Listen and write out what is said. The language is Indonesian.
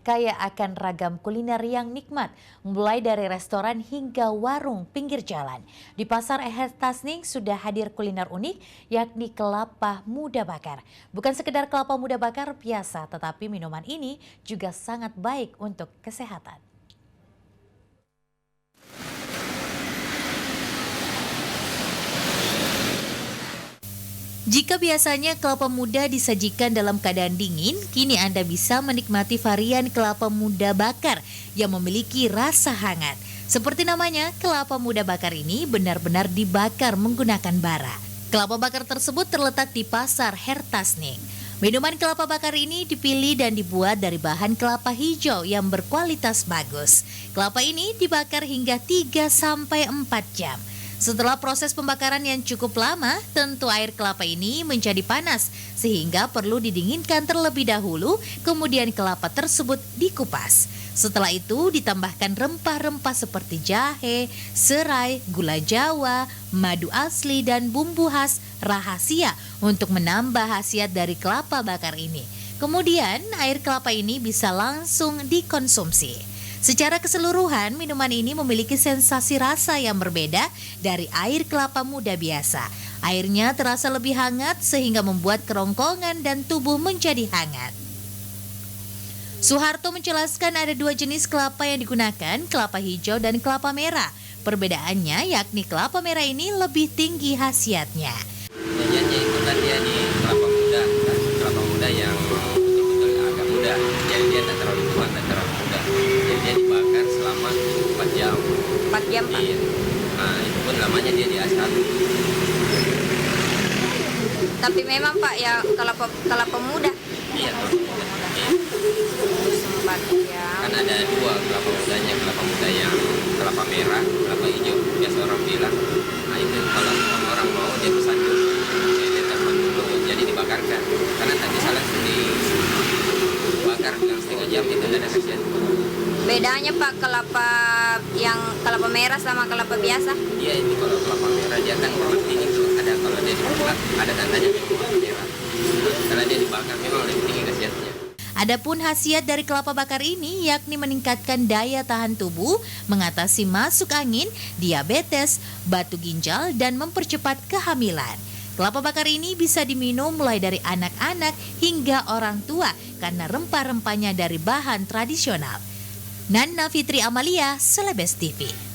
kaya akan ragam kuliner yang nikmat, mulai dari restoran hingga warung pinggir jalan. Di Pasar Eher Tasning sudah hadir kuliner unik, yakni kelapa muda bakar. Bukan sekedar kelapa muda bakar biasa, tetapi minuman ini juga sangat baik untuk kesehatan. Jika biasanya kelapa muda disajikan dalam keadaan dingin, kini Anda bisa menikmati varian kelapa muda bakar yang memiliki rasa hangat. Seperti namanya, kelapa muda bakar ini benar-benar dibakar menggunakan bara. Kelapa bakar tersebut terletak di Pasar Eher Tasning. Minuman kelapa bakar ini dipilih dan dibuat dari bahan kelapa hijau yang berkualitas bagus. Kelapa ini dibakar hingga 3-4 jam. Setelah proses pembakaran yang cukup lama, tentu air kelapa ini menjadi panas sehingga perlu didinginkan terlebih dahulu, kemudian kelapa tersebut dikupas. Setelah itu ditambahkan rempah-rempah seperti jahe, serai, gula jawa, madu asli dan bumbu khas rahasia untuk menambah khasiat dari kelapa bakar ini. Kemudian air kelapa ini bisa langsung dikonsumsi. Secara keseluruhan, minuman ini memiliki sensasi rasa yang berbeda dari air kelapa muda biasa. Airnya terasa lebih hangat sehingga membuat kerongkongan dan tubuh menjadi hangat. Soeharto menjelaskan ada 2 jenis kelapa yang digunakan, kelapa hijau dan kelapa merah. Perbedaannya yakni kelapa merah ini lebih tinggi khasiatnya. Bedanya itu kan dia di kelapa muda yang betul-betul agak muda. Jadi dia tak terlalu tua, tak terlalu muda. Jadi dia dibakar selama 4 jam. 4 jam, Pak? Iya. Nah, itu pun lamanya dia di A1. Tapi memang Pak ya kelapa muda. Iya, kelapa muda. Iya. 4 jam. Kan ada 2 kelapa mudanya, kelapa muda yang kelapa merah, kelapa hijau. Biasa orang bilang, nah itu kalau orang mau dia pesan dulu. Dia telepon dulu, jadi dibakarkan. Karena tak bisa langsung dibakar dalam setengah jam, itu tidak ada khasiat. Bedanya Pak kelapa merah sama kelapa biasa? Iya, itu kalau kelapa merah dia kan memang dingin tuh. Ada kalau dia dibuat ada tandanya memang kelapa merah. Kalau dia dibakar memang lebih tinggi khasiatnya. Adapun khasiat dari kelapa bakar ini yakni meningkatkan daya tahan tubuh, mengatasi masuk angin, diabetes, batu ginjal, dan mempercepat kehamilan. Kelapa bakar ini bisa diminum mulai dari anak-anak hingga orang tua karena rempah-rempahnya dari bahan tradisional. Nana Fitri Amalia, Celebes TV.